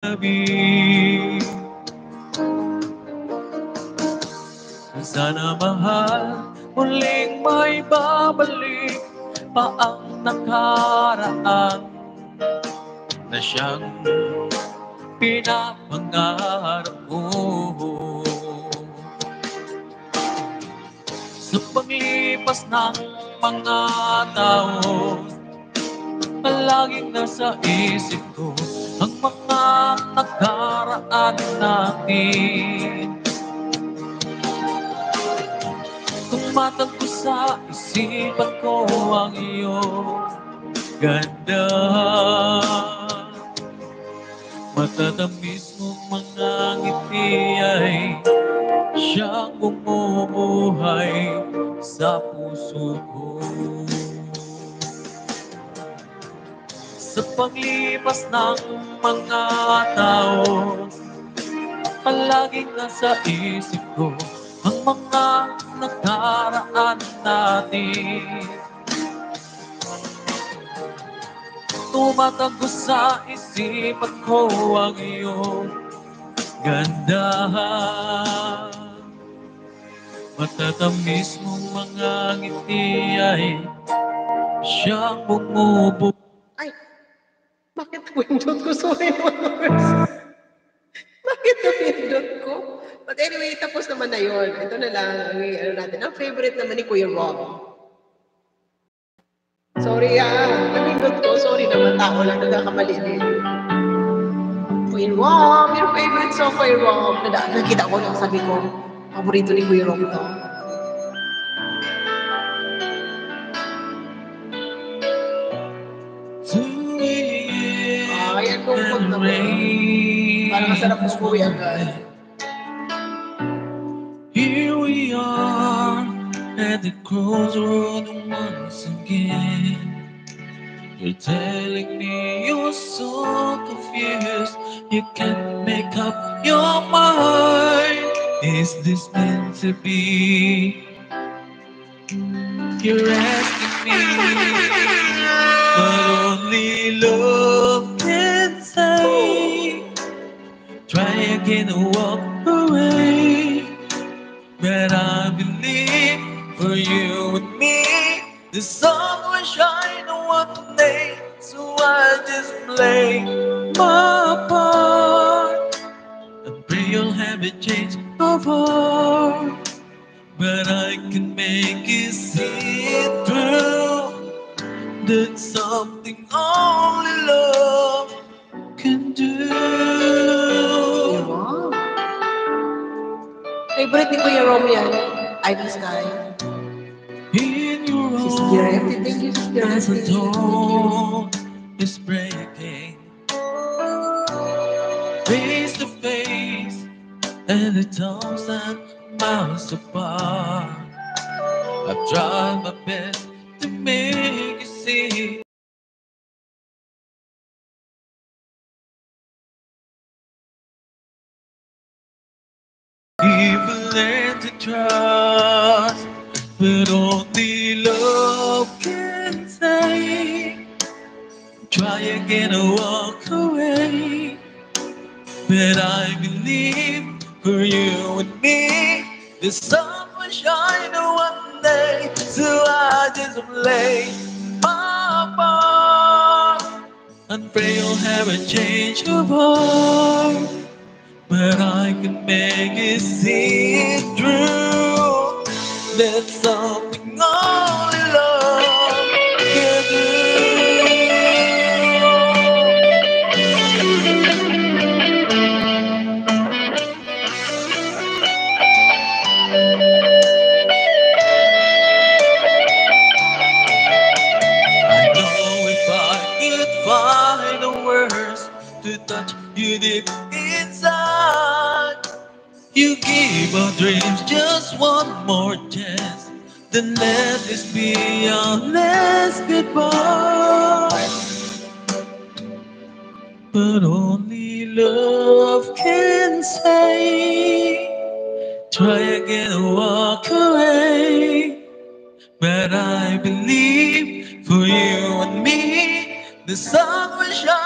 gabi. Sana mahal, muling may babalik pa ang nakaraan na siyang pinapangarap ko. Sa paglipas ng mga taon, palaging nasa isip ko ang mga nakaraan natin. Tumatagpo sa isipan ko ang iyong ganda. Matatamis mong mga ngiti ay siyang bumubuhay sa puso ko. Sa paglipas ng mga taon, palaging nasa isip ko ang mga nakaraan natin. Tumatago sa isipan ko ang iyong ganda. Matatamis mong mga ngiti ay siyang bumubuhay. Ay, bakit pindot ko? Sorry naman. Bakit napindot ko? But anyway, tapos naman na yun. Ito na lang, ano natin. Ang favorite naman ni Kuya Rob. Sorry napindot ko. Sorry naman, tao lang nagkakamali din. Kuya Rob, your favorite song, Kuya Rob. Nakita ko lang, sabi ko, paborito ni Kuya Rob to. Ayan kong pag naman. Parang masarap po Kuya agad. Here we are at the crossroad once again. You're telling me you're so confused, you can't make up your mind. Is this meant to be? You're asking me, but only love can say. Try again and walk away, but I believe for you and me the sun will shine one day, so I just play my part and pray you'll have a change of heart. But I can make you see it through. That's something only love can do. Wow. Favorite ni Kuya Rob yan, Ivy Sky. In your arms, thank you, as the dawn is breaking, face to face, and the 1,000 miles apart. I've tried my best to make you see. People learn to trust, but only love can say. Try again and walk away, but I believe for you and me the sun will shine one day, so I just play my part and pray you'll have a change of heart. But I can make it see it through. That's something only love can do. I know if I could find the words to touch you deep inside, you give our dreams just one more chance, then let this be our last goodbye. But only love can say, try again and walk away. But I believe for you and me the sun will shine